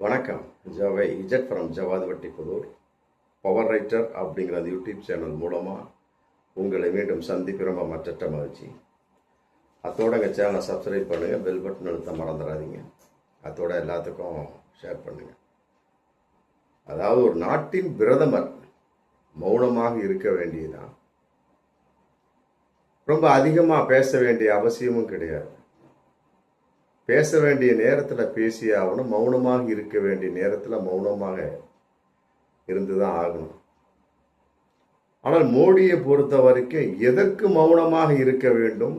வணக்கம். ஜவை இஜட் from Jawad Vattipudur power writer அப்படிங்கிற அந்த யூடியூப் சேனல் மூலமாக உங்களை மீண்டும் சந்திப்பு ரொம்ப மற்ற மகிழ்ச்சி. அதோட எங்கள் சேனலை சப்ஸ்கிரைப் பண்ணுங்கள், பெல் பட்டன் அழுத்த மறந்துடாதீங்க. அதோட எல்லாத்துக்கும் ஷேர் பண்ணுங்கள். அதாவது ஒரு நாட்டின் பிரதமர் மௌனமாக இருக்க வேண்டியதுதான். ரொம்ப அதிகமாக பேச வேண்டிய அவசியமும் கிடையாது. பேச வேண்டிய நேரத்தில் பேசியே ஆகணும். மௌனமாக இருக்க வேண்டிய நேரத்தில் மௌனமாக இருந்து தான் ஆகணும். ஆனால் மோடியை பொறுத்த வரைக்கும் எதற்கு மௌனமாக இருக்க வேண்டும்,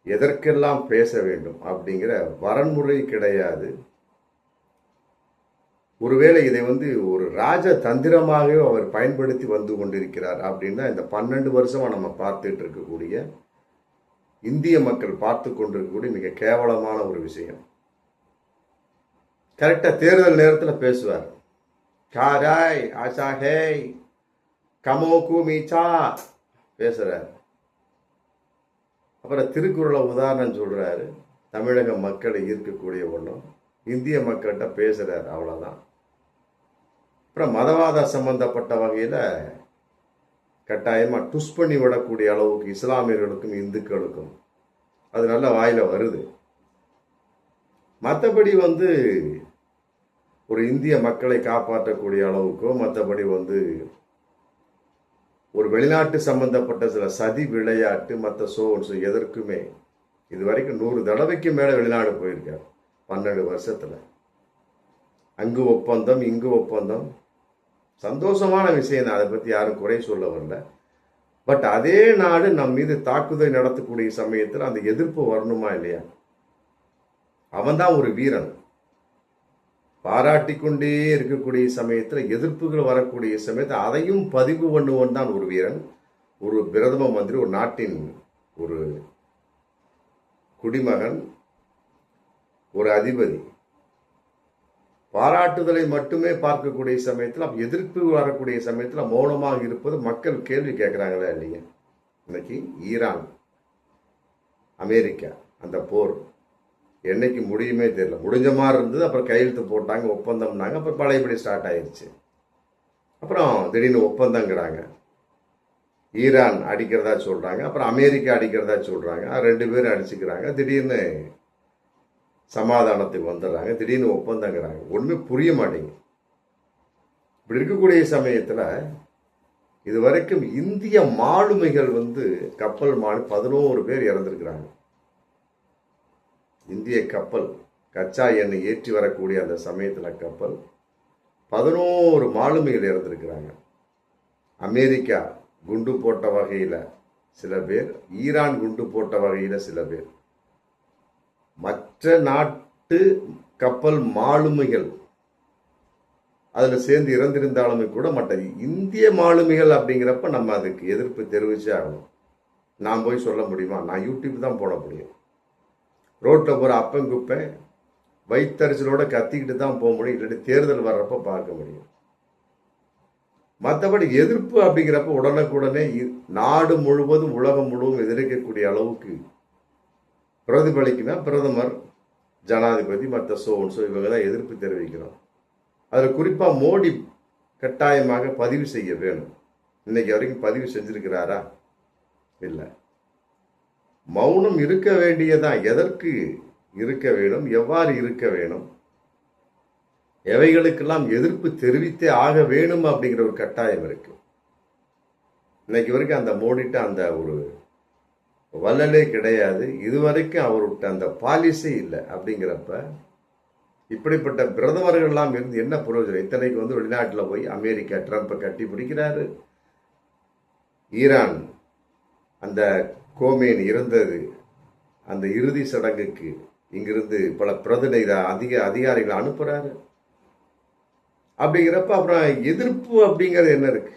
எதற்கெல்லாம் பேச வேண்டும் அப்படிங்கிற வரன்முறை கிடையாது. ஒருவேளை இதை ஒரு ராஜ தந்திரமாகவே அவர் பயன்படுத்தி வந்து கொண்டிருக்கிறார் அப்படின்னா இந்த 12 வருஷமா நம்ம பார்த்துட்டு இருக்கக்கூடிய இந்திய மக்கள் பார்த்து கொண்டிருக்கக்கூடிய மிக கேவலமான ஒரு விஷயம். கரெக்டா தேர்தல் நேரத்தில் பேசுவார். காராய் ஆசா ஹே கமோகு மீச்சா பேசுறார். அப்புறம் திருக்குறளை உதாரணம் சொல்றாரு. தமிழக மக்களை ஈர்க்கக்கூடிய ஒன்றும் இந்திய மக்கள்கிட்ட பேசுறாரு, அவ்வளவுதான். அப்புறம் மதவாத சம்பந்தப்பட்ட வகையில கட்டாயமாக டுஸ் பண்ணி விடக்கூடிய அளவுக்கு இஸ்லாமியர்களுக்கும் இந்துக்களுக்கும் அது நல்ல வாயில வருது. மற்றபடி ஒரு இந்திய மக்களை காப்பாற்றக்கூடிய அளவுக்கோ மற்றபடி ஒரு வெளிநாட்டு சம்பந்தப்பட்ட சில சதி விளையாட்டு மற்ற எதற்குமே இது வரைக்கும் 100 தடவைக்கு மேலே வெளிநாடு போயிருக்கார் 12 வருஷத்துல. அங்கு ஒப்பந்தம் இங்கு ஒப்பந்தம், சந்தோஷமான விஷயம் தான், அதை பற்றி யாரும் குறை சொல்ல வரல. பட் அதே நாடு நம் மீது தாக்குதல் நடத்தக்கூடிய சமயத்தில் அந்த எதிர்ப்பு வரணுமா இல்லையா? அவன்தான் ஒரு வீரன். பாராட்டி கொண்டே இருக்கக்கூடிய சமயத்தில் எதிர்ப்புகள் வரக்கூடிய சமயத்தில் அதையும் பதிவு பண்ணுவன் தான் ஒரு வீரன், ஒரு பிரதம மந்திரி, ஒரு நாட்டின் ஒரு குடிமகன், ஒரு அதிபதி. பாராட்டுதலை மட்டுமே பார்க்கக்கூடிய சமயத்தில் எதிர்ப்பு வரக்கூடிய சமயத்தில் மௌனமாக இருப்பது மக்கள் கேள்வி கேட்குறாங்களா இல்லையா? இன்னைக்கு ஈரான் அமெரிக்கா அந்த போர் என்னைக்கு முடியுமே தெரியல. முடிஞ்ச மாதிரி இருந்தது, அப்புறம் கையெழுத்து போட்டாங்க, ஒப்பந்தம்னாங்க, அப்புறம் பழையபடி ஸ்டார்ட் ஆயிடுச்சு. அப்புறம் திடீர்னு ஒப்பந்தங்கிறாங்க. ஈரான் அடிக்கிறதா சொல்றாங்க, அப்புறம் அமெரிக்கா அடிக்கிறதா சொல்றாங்க. 2 பேரும் அடிச்சுக்கிறாங்க. திடீர்னு சமாதானத்துக்கு வந்துடுறாங்க, திடீர்னு ஒப்பந்தங்கிறாங்க. ஒண்ணுமே புரிய மாட்டேங்குது. இப்படி இருக்கக்கூடிய சமயத்துல இதுவரைக்கும் இந்திய மாலுமிகள் கப்பல் 11 பேர் இறந்திருக்கிறாங்க. இந்திய கப்பல் கச்சா எண்ணெய் ஏற்றி வரக்கூடிய அந்த சமயத்துல கப்பல் 11 மாலுமிகள் இறந்திருக்கிறாங்க. அமெரிக்கா குண்டு போட்ட வகையில சில பேர், ஈரான் குண்டு போட்ட வகையில சில பேர், மற்ற நாட்டு கப்பல் மாலுமிகள் அதுல சேர்ந்து இறந்திருந்தாலுமே கூட மற்ற இந்திய மாலுமிகள் அப்படிங்கிறப்ப நம்ம அதுக்கு எதிர்ப்பு தெரிவிச்சே ஆகணும். நான் போய் சொல்ல முடியுமா? நான் யூடியூப் தான் போட முடியும். ரோட்ல போற அப்பங்குப்பை வைத்தறிச்சலோட கத்திக்கிட்டு தான் போக முடியும், இல்லாட்டி தேர்தல் வர்றப்ப பார்க்க முடியும். மற்றபடி எதிர்ப்பு அப்படிங்கிறப்ப உடனுக்குடனே நாடு முழுவதும் உலகம் முழுவதும் எதிர்க்கக்கூடிய அளவுக்கு பிரதிபலிக்குன்னா பிரதமர், ஜனாதிபதி, மற்ற இவங்க தான் எதிர்ப்பு தெரிவிக்கிறோம். அதில் குறிப்பாக மோடி கட்டாயமாக பதிவு செய்ய வேணும். இன்னைக்கு வரைக்கும் பதிவு செஞ்சிருக்கிறாரா? இல்லை. மௌனம் இருக்க வேண்டியதான். எதற்கு இருக்க வேணும், எவ்வாறு இருக்க வேணும், எவைகளுக்கெல்லாம் எதிர்ப்பு தெரிவித்தே ஆக வேணும் அப்படிங்கிற ஒரு கட்டாயம் இருக்கு. இன்னைக்கு வரைக்கும் அந்த மோடிட்ட அந்த ஒரு வல்லலே கிடையாது. இதுவரைக்கும் அவர்கிட்ட அந்த பாலிசி இல்லை. அப்படிங்கிறப்ப இப்படிப்பட்ட பிரதமர்கள்லாம் இருந்து என்ன பிரயோஜனம்? இத்தனைக்கு வெளிநாட்டில் போய் அமெரிக்கா ட்ரம்ப்பை கட்டி பிடிக்கிறாரு. ஈரான் அந்த கோமேனி இறந்தது அந்த இறுதி சடங்குக்கு இங்கிருந்து பல அதிகாரிகளை அனுப்புறாரு. அப்படிங்கிறப்ப அப்புறம் எதிர்ப்பு அப்படிங்கிறது என்ன இருக்கு?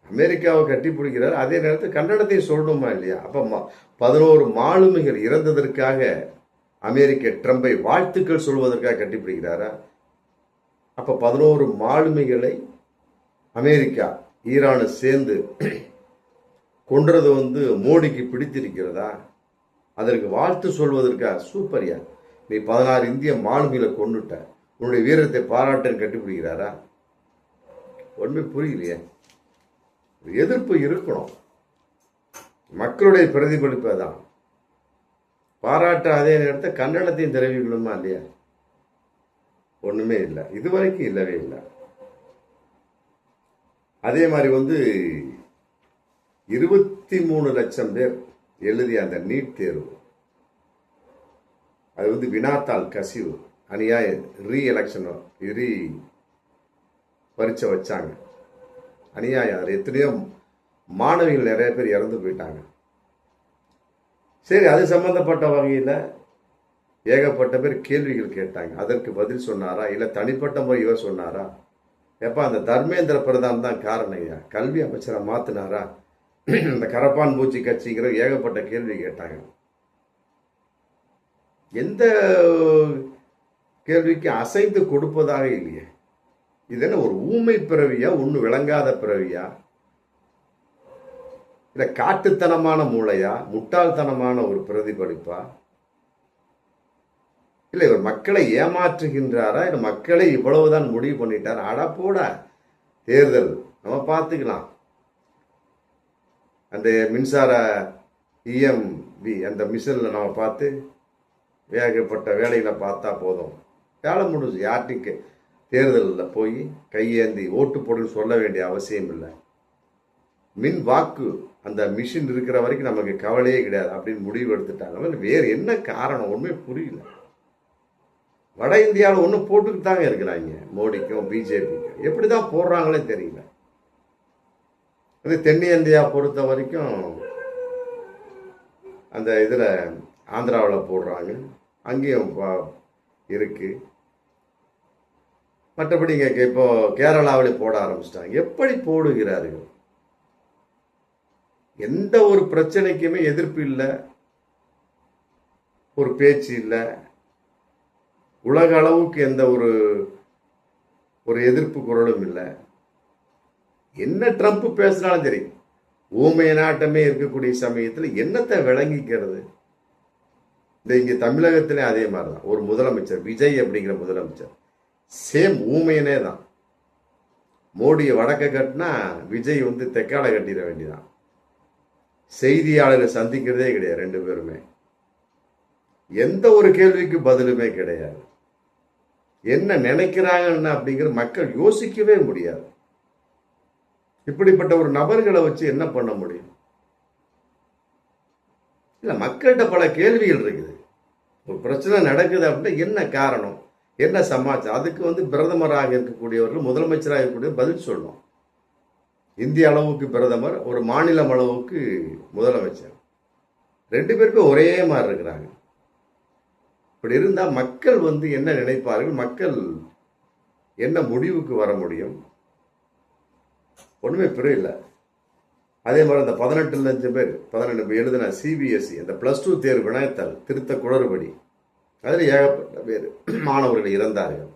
அமெரிக்காவை கட்டி பிடிக்கிறார், அதே நேரத்தில் கன்னடத்தையும் சொல்லணுமா இல்லையா? அப்ப 11 மாலுமிகள் இறந்ததற்காக அமெரிக்க ட்ரம்பை வாழ்த்துக்கள் சொல்வதற்காக கட்டி பிடிக்கிறாரா? அப்ப 11 மாலுமிகளை அமெரிக்கா ஈரானு சேர்ந்து கொன்றது மோடிக்கு பிடித்திருக்கிறதா? அதற்கு வாழ்த்து சொல்வதற்கா? சூப்பர்யா. நீ 16 இந்திய மாலுமிகளை கொண்டுட்ட, உன்னுடைய வீரத்தை பாராட்டுன்னு கட்டிப்பிடிக்கிறாரா? ஒன்றுமே புரியலையே. எதிர்ப்பு இருக்கணும். மக்களுடைய பிரதிபலிப்பு தான். பாராட்டு அதே நேரத்தில் கன்னடத்தையும் தெரிவிக்கணுமா இல்லையா? ஒண்ணுமே இல்லை, இதுவரைக்கும் இல்லவே இல்லை. அதே மாதிரி 23 லட்சம் பேர் எழுதிய அந்த நீட் தேர்வு, அது வினாத்தாள் கசிவு, அநியாய ரீஎலெக்ஷன் பரீட்சை வச்சாங்க, அநியாயம். அதில் எத்தனையோ மாணவிகள் நிறைய பேர் இறந்து போயிட்டாங்க. சரி, அது சம்பந்தப்பட்ட வகையில் ஏகப்பட்ட பேர் கேள்விகள் கேட்டாங்க. அதற்கு பதில் சொன்னாரா, இல்லை தனிப்பட்ட முறை இவர் சொன்னாரா? எப்ப அந்த தர்மேந்திர பிரதான் தான் காரணம் ஐயா, கல்வி அமைச்சரை மாத்தினாரா? இந்த கரப்பான் பூச்சி கட்சிங்கிற ஏகப்பட்ட கேள்வி கேட்டாங்க. எந்த கேள்விக்கு அசைந்து கொடுப்பதாக இல்லையே. இது என்ன ஒரு ஊமை பிறவியா, ஒண்ணு விளங்காத பிறவியா, இல்ல காட்டுத்தனமான மூளையா, முட்டாள்தனமான ஒரு பிரதிபலிப்பா, இல்ல இவர் மக்களை ஏமாற்றுகின்றாரா, இல்ல மக்களை இவ்வளவுதான் முடிவு பண்ணிட்டார்? அட போட, தேர்தல் நம்ம பார்த்துக்கலாம். அந்த மின்சார இஎம்வி அந்த மிஷினில் நம்ம பார்த்து வேகப்பட்ட வேலைகளை பார்த்தா போதும், வேலை முடிஞ்சு. யார்கிட்ட தேர்தலில் போய் கையேந்தி ஓட்டு போடுன்னு சொல்ல வேண்டிய அவசியம் இல்லை. மின் வாக்கு அந்த மிஷின் இருக்கிற வரைக்கும் நமக்கு கவலையே கிடையாது அப்படின்னு முடிவு எடுத்துட்டாங்க. வேறு என்ன காரணம் ஒன்றுமே புரியல. வட இந்தியாவில் ஒன்றும் போட்டுக்கிட்டு தாங்க இருக்கிறாங்க, மோடிக்கும் பிஜேபிக்கும். எப்படி தான் போடுறாங்களே தெரியல. அது தென்னிந்தியா பொறுத்த வரைக்கும் அந்த இதில் ஆந்திராவில் போடுறாங்க, அங்கேயும் இருக்கு. மற்றபடி இங்கே இப்போ கேரளாவில் போட ஆரம்பிச்சிட்டாங்க. எப்படி போடுகிறார்கள்? எந்த ஒரு பிரச்சனைக்குமே எதிர்ப்பு இல்லை, ஒரு பேச்சு இல்லை. உலக அளவுக்கு எந்த ஒரு எதிர்ப்பு குரலும் இல்லை. என்ன ட்ரம்ப் பேசினாலும் சரி, ஊமை நாட்டமே இருக்கக்கூடிய சமயத்தில் என்னத்தை விளங்கிக்கிறது? இங்க தமிழகத்திலே அதே மாதிரிதான். ஒரு முதலமைச்சர் விஜய் அப்படிங்கிற முதலமைச்சர் சேம் ஊமையனே தான். மோடியை வடக்க கட்டினா விஜய் தெக்கால கட்டிட வேண்டியதான். செய்தியாளரை சந்திக்கிறதே கிடையாது ரெண்டு பேருமே. எந்த ஒரு கேள்விக்கு பதிலுமே கிடையாது. என்ன நினைக்கிறாங்கன்னு அப்படிங்கிற மக்கள் யோசிக்கவே முடியாது. இப்படிப்பட்ட ஒரு நபர்களை வச்சு என்ன பண்ண முடியும்? இல்ல, மக்கள்கிட்ட பல கேள்விகள் இருக்குது. ஒரு பிரச்சனை நடக்குது அப்படின்னா என்ன காரணம், என்ன சமாச்சாரம், அதுக்கு பிரதமராக இருக்கக்கூடியவர்கள், முதலமைச்சராக இருக்கக்கூடிய பதில் சொல்லணும். இந்திய அளவுக்கு பிரதமர், ஒரு மாநிலம் அளவுக்கு முதலமைச்சர், ரெண்டு பேருமே ஒரே மாதிரி இருக்கிறாங்க. இப்படி இருந்தா மக்கள் என்ன நினைப்பார்கள், மக்கள் என்ன முடிவுக்கு வர முடியும்? ஒண்ணுமே புரியல. அதே மாதிரி அந்த 18 லட்சம் பேர் 12 எழுதின சிபிஎஸ்இ அந்த +2 தேர்வு வினாத்தாள் திருத்த குளறுபடி, அதில் ஏகப்பட்ட பேர் மாணவர்கள் இறந்தார்கள்.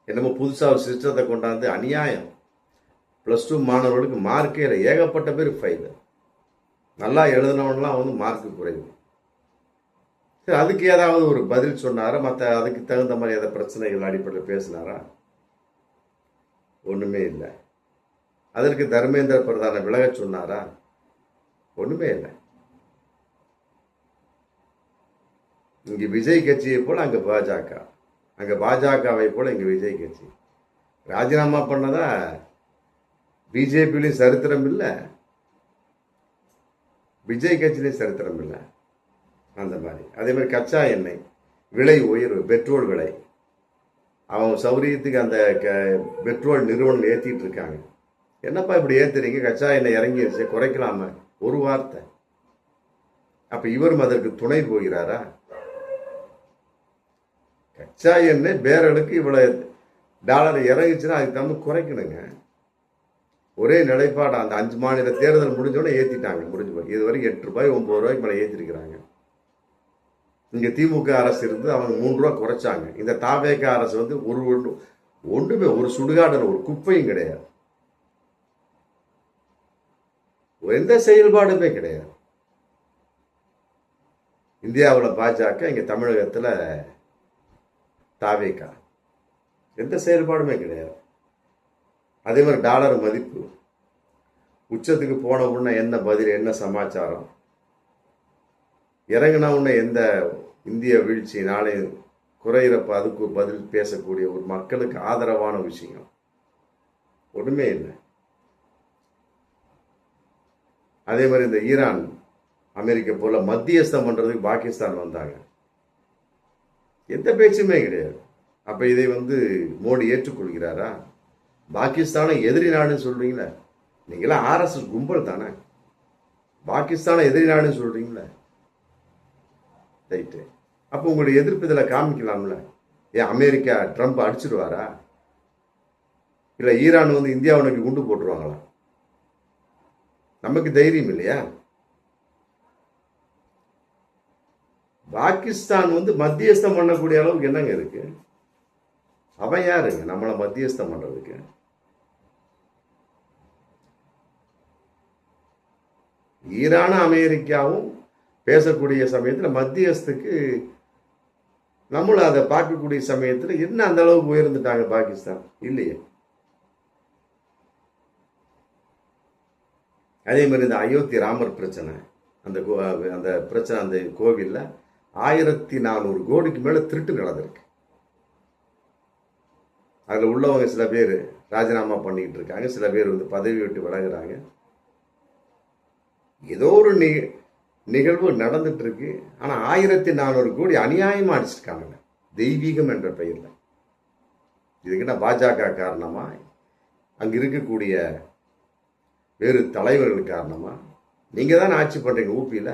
என்னமோ புதுசா ஒரு சிஸ்டத்தை கொண்டாந்து அநியாயம். +2 மாணவர்களுக்கு மார்க்கே இல்லை, ஏகப்பட்ட பேர் ஃபெயில். நல்லா எழுதினவன்லாம் மார்க்கு குறைவு. சரி, அதுக்கு ஏதாவது ஒரு பதில் சொன்னாரா? மற்ற அதுக்கு தகுந்த மாதிரி ஏதாவது பிரச்சனைகள் அடிப்படையில் பேசினாரா? ஒண்ணுமே இல்லை. அதற்கு தர்மேந்திர பிரதான விலக சொன்னாரா? ஒண்ணுமே இல்லை. இங்க விஜய் கட்சியை போல அங்க பாஜக, அங்க பாஜகவை போல இங்க விஜய் கட்சி. ராஜினாமா பண்ணதா பிஜேபியிலையும் சரித்திரம் இல்லை, விஜய் கட்சியிலையும் சரித்திரம் இல்லை. அந்த மாதிரி. அதே மாதிரி கச்சா எண்ணெய் விலை உயர்வு, பெட்ரோல் விலை, அவன் சௌரியத்துக்கு அந்த பெட்ரோல் நிறுவனம் ஏற்றிட்டு இருக்காங்க. என்னப்பா இப்படி ஏத்துறீங்க, கச்சா எண்ணெய் இறங்கிருச்சு, குறைக்கலாம, ஒரு வார்த்தை. அப்ப இவரும் அதற்கு துணை போகிறாரா? கச்சா எண்ணெய் பேரலுக்கு இவ்வளவு டாலர் இறங்கிச்சுன்னா அதுக்கு தகுந்த குறைக்கணுங்க. ஒரே நிலைப்பாடு. அந்த 5 மாநில தேர்தல் முடிஞ்சோடனே ஏத்திட்டாங்க, முடிஞ்சு போய். இது வரைக்கும் 8 ரூபாய் 9 ரூபாய்க்கு மேலே ஏற்றிருக்கிறாங்க. இங்க திமுக அரசு இருந்து அவங்க 3 ரூபா குறைச்சாங்க. இந்த தாவேக அரசு ஒன்றுமே ஒரு சுடுகாடுல ஒரு குப்பையும் கிடையாது, எந்த செயல்பாடுமே கிடையாது. இந்தியாவில் பாஜக, இங்கே தமிழகத்தில் தாவேகா. எந்த செயல்பாடுமே கிடையாது. அதே மாதிரி டாலர் மதிப்பு உச்சத்துக்கு போன உடனே என்ன பதில், என்ன சமாச்சாரம், இறங்கின உடனே எந்த இந்திய வீழ்ச்சி நாளை குறையிறப்ப அதுக்கு பதில் பேசக்கூடிய ஒரு மக்களுக்கு ஆதரவான விஷயம் ஒன்றுமே இல்லை. அதே மாதிரி இந்த ஈரான் அமெரிக்கா போல மத்தியஸ்தம் பண்றதுக்கு பாகிஸ்தான் வந்தாங்க, எந்த பேச்சுமே கிடையாது. அப்ப இதை மோடி ஏற்றுக்கொள்கிறாரா? பாகிஸ்தானை எதிரி நாடுன்னு சொல்றீங்களே, நீங்களாம் RSS கும்பல் தானே, பாகிஸ்தானை எதிரி நாடுன்னு சொல்றீங்களே, ரைட்டு. அப்போ உங்களுடைய எதிர்ப்பு இதில் காமிக்கலாம்ல. ஏன் அமெரிக்கா ட்ரம்ப் அடிச்சிடுவாரா? இல்லை ஈரான் இந்தியாவுக்கு குண்டு போட்டுருவாங்களா? நமக்கு தைரியம் இல்லையா? பாகிஸ்தான் மத்தியஸ்தம் பண்ணக்கூடிய அளவுக்கு என்னங்க இருக்கு? அவன் யாருங்க நம்மளை மத்தியஸ்தம் பண்றதுக்கு? ஈரானும் அமெரிக்காவும் பேசக்கூடிய சமயத்தில் மத்தியஸ்துக்கு நம்மளும் அதை பார்க்கக்கூடிய சமயத்தில் என்ன அந்த அளவுக்கு உயர்ந்துட்டாங்க பாகிஸ்தான்? இல்லையே. அதே மாதிரி இந்த அயோத்தி ராமர் பிரச்சனை, அந்த பிரச்சனை, அந்த கோவிலில் 1400 கோடிக்கு மேலே திருட்டு நடந்திருக்கு. அதில் உள்ளவங்க சில பேர் ராஜினாமா பண்ணிக்கிட்டு இருக்காங்க, சில பேர் பதவி விட்டு விலகுறாங்க. ஏதோ ஒரு நிகழ்வு நடந்துட்டு இருக்கு. ஆனால் 1400 கோடி அநியாயமாக அடிச்சிருக்காங்க தெய்வீகம் என்ற பெயரில். இதுக்கிட்ட பாஜக காரணமா? அங்கே இருக்கக்கூடிய வேறு தலைவர்கள் காரணமா? நீங்கள் தான் ஆட்சி பண்ணுறீங்க ஊபியில்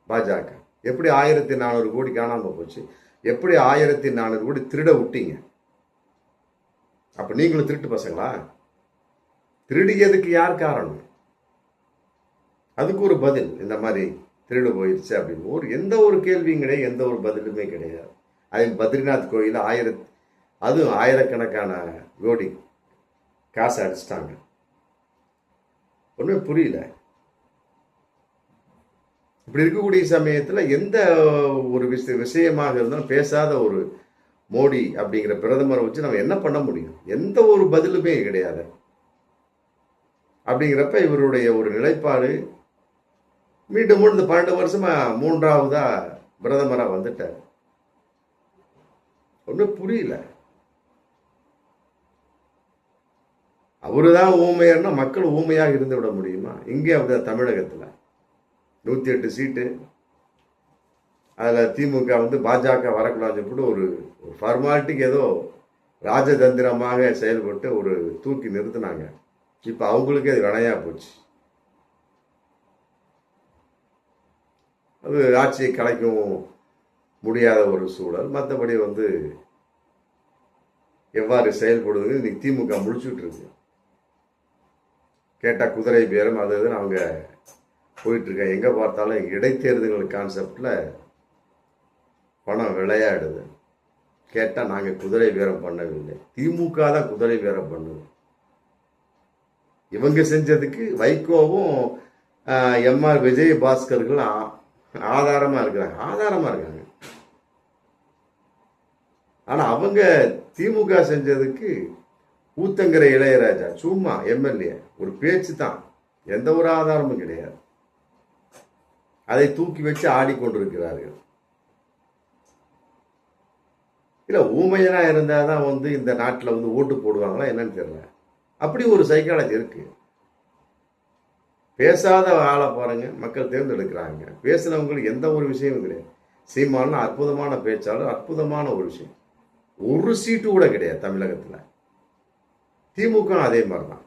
பாஜக. எப்படி 1400 கோடி காணாமல் போச்சு? எப்படி 1400 கோடி திருட விட்டீங்க? அப்போ நீங்களும் திருட்டு பசங்களா? திருடியதுக்கு யார் காரணம்? அதுக்கு ஒரு பதில், இந்த மாதிரி திருடு போயிடுச்சு அப்படின்னு எந்த ஒரு கேள்வியும் கிடையாது, எந்த ஒரு பதிலுமே கிடையாது. அது பத்ரிநாத் கோயில் அதுவும் ஆயிரக்கணக்கான கோடி காசு அடிச்சிட்டாங்க. ஒன்றுமே புரியல. இப்படி இருக்கக்கூடிய சமயத்தில் எந்த ஒரு விஷயமாக இருந்தாலும் பேசாத ஒரு மோடி அப்படிங்கிற பிரதமரை வச்சு நம்ம என்ன பண்ண முடியும்? எந்த ஒரு பதிலுமே கிடையாது. அப்படிங்கிறப்ப இவருடைய ஒரு நிலைப்பாடு மீண்டும் 12 வருஷமா 3ஆவதா பிரதமராக வந்துட்டார். ஒன்றும் புரியல. அவருதான் ஊமையர்னா மக்கள் ஊமையாக இருந்து விட முடியுமா? இங்கே அப்படிதான். தமிழகத்தில் 108 சீட்டு, அதில் திமுக பாஜக வரக்கூடாதுன்னு கூட ஒரு ஃபார்மாலிட்டிக்கு ஏதோ ராஜதந்திரமாக செயல்பட்டு ஒரு தூக்கி நிறுத்தினாங்க. இப்போ அவங்களுக்கே அது வினையா போச்சு. அது ஆட்சியை கலைக்கவும் முடியாத ஒரு சூழல். மற்றபடி எவ்வாறு செயல்படுவது இன்னைக்கு திமுக முடிச்சுட்டு இருக்கு. கேட்டால் குதிரை பேரம் அது இதுன்னு அவங்க போயிட்டு இருக்காங்க. எங்கே பார்த்தாலும் இடைத்தேர்தல்கள் கான்செப்டில் பணம் விளையாடுது. கேட்டால் நாங்கள் குதிரை பேரம் பண்ணவில்லை, திமுக தான் குதிரை பேரம் பண்ணுது. இவங்க செஞ்சதுக்கு வைகோவும் MR விஜயபாஸ்கர்கள் ஆதாரமாக இருக்காங்க. ஆனால் அவங்க திமுக செஞ்சதுக்கு ஊத்தங்கரை இளையராஜா சும்மா MLA ஒரு பேச்சு தான், எந்த ஒரு ஆதாரமும் கிடையாது. அதை தூக்கி வச்சு ஆடிக்கொண்டிருக்கிறார்கள். இல்லை ஊமையனா இருந்தாதான் இந்த நாட்டில் ஓட்டு போடுவாங்களா என்னன்னு தெரியல. அப்படி ஒரு சைக்காலஜி இருக்கு. பேசாத ஆளை பாருங்க மக்கள் தேர்ந்தெடுக்கிறாங்க. பேசினவங்களுக்கு எந்த ஒரு விஷயமும் கிடையாது. சீமான் அற்புதமான பேச்சாளர், அற்புதமான ஒரு விஷயம். ஒரு சீட்டு கூட கிடையாது தமிழகத்தில். திமுக அதே மாதிரி தான்,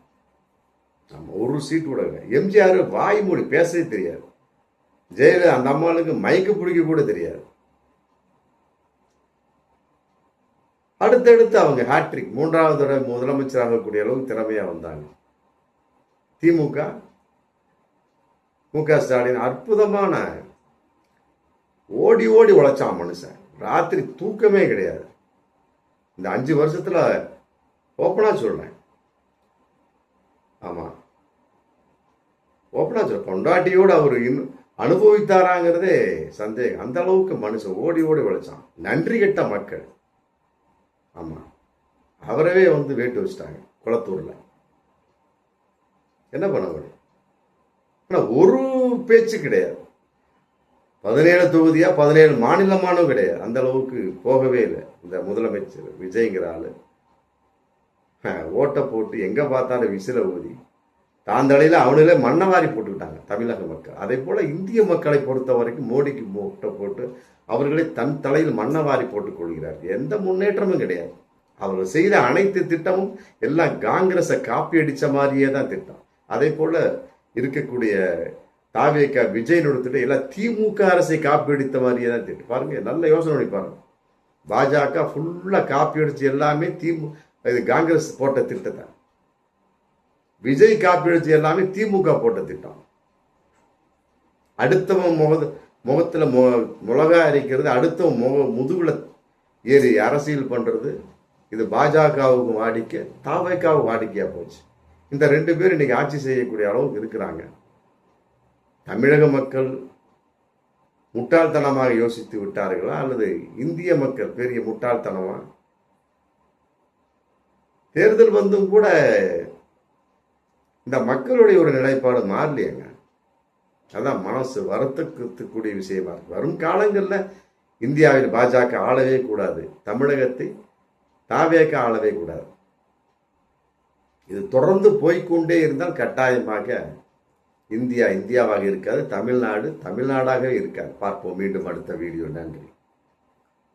நம்ம ஒரு சீட்டு கூட கிடையாது. எம்ஜிஆர் வாய் மூடி பேசவே தெரியாது. ஜெயலலிதா அந்த அம்மாளுக்கு மைக்கு பிடிக்க கூட தெரியாது. அடுத்தடுத்து அவங்க ஹேட்ரிக் 3வது தடவை முதலமைச்சராகக்கூடிய அளவுக்கு திறமையா வந்தாங்க. திமுக மு.க. ஸ்டாலின் அற்புதமான ஓடி ஓடி உழைச்சான் மனுஷன். ராத்திரி தூக்கமே கிடையாது. இந்த 5 வருஷத்துல ஓப்பனா சொல்றேன். ஆமா, ஓப்பனா சொல்றேன். பொண்டாட்டியோடு அவர் அனுபவித்தாராங்கிறதே சந்தேகம். அந்த அளவுக்கு மனுஷன் ஓடி ஓடி உழைச்சான். நன்றி கெட்ட மக்கள். ஆமா, அவரவே வேட்டு வச்சுட்டாங்க குளத்தூர்ல. என்ன பண்ண முடியும்? ஆனா ஒரு பேச்சு கிடையாது. 17 தொகுதியா 17 மாநிலமானும் கிடையாது. அந்த அளவுக்கு போகவே இல்லை இந்த முதலமைச்சர் விஜய்ங்கிற ஆளு. ஓட்டை போட்டு எங்க பார்த்தாலும் விசில ஊதி தாந்தளையில அவங்களே மண்ணவாரி போட்டுக்கிட்டாங்க தமிழக மக்கள். அதே போல இந்திய மக்களை பொறுத்த வரைக்கும் மோடிக்கு ஓட்டை போட்டு அவர்களே தன் தலையில் மண்ணவாரி போட்டுக் கொள்கிறார்கள். எந்த முன்னேற்றமும் கிடையாது. அவர்கள் செய்த அனைத்து திட்டமும் எல்லாம் காங்கிரஸை காப்பி அடிச்ச மாதிரியே தான் திட்டம். அதே போல இருக்கக்கூடிய தாவேக விஜயனோட திட்டம் எல்லாம் திமுக அரசை காப்பி அடித்த மாதிரியே தான் திட்டம். பாருங்க, நல்ல யோசனை பண்ணி பாருங்க. பாஜக ஃபுல்லா காப்பி அடிச்சு எல்லாமே இது காங்கிரஸ் போட்ட திட்டத்தை. விஜய் காப்பி அடிச்சு எல்லாமே திமுக போட்ட திட்டம். அடுத்தவன் முகத்துல மிளகா அரைக்கிறது, அடுத்தவன் முதுகுல ஏறி அரசியல் பண்றது, இது பாஜகவுக்கு வாடிக்கை, தாவேகாவுக்கு வாடிக்கையா போச்சு. இந்த 2 பேர் இன்னைக்கு ஆட்சி செய்யக்கூடிய அளவுக்கு இருக்கிறாங்க. தமிழக மக்கள் முட்டாள்தனமாக யோசித்து விட்டார்களா அல்லது இந்திய மக்கள் பெரிய முட்டாள்தனமா? தேர்தல் வந்தும் கூட இந்த மக்களுடைய ஒரு நிலைப்பாடு மாறலையாங்க. அதான் மனசு வருத்தக்கூடிய விஷயமா இருக்கு. வரும் காலங்களில் இந்தியாவில் பாஜக ஆளவே கூடாது, தமிழகத்தை தாவேக ஆளவே கூடாது. இது தொடர்ந்து போய்கொண்டே இருந்தால் கட்டாயமாக இந்தியாவாக இருக்காது, தமிழ்நாடு தமிழ்நாடாகவே இருக்காது. பார்ப்போம் மீண்டும் அடுத்த வீடியோ. நன்றி.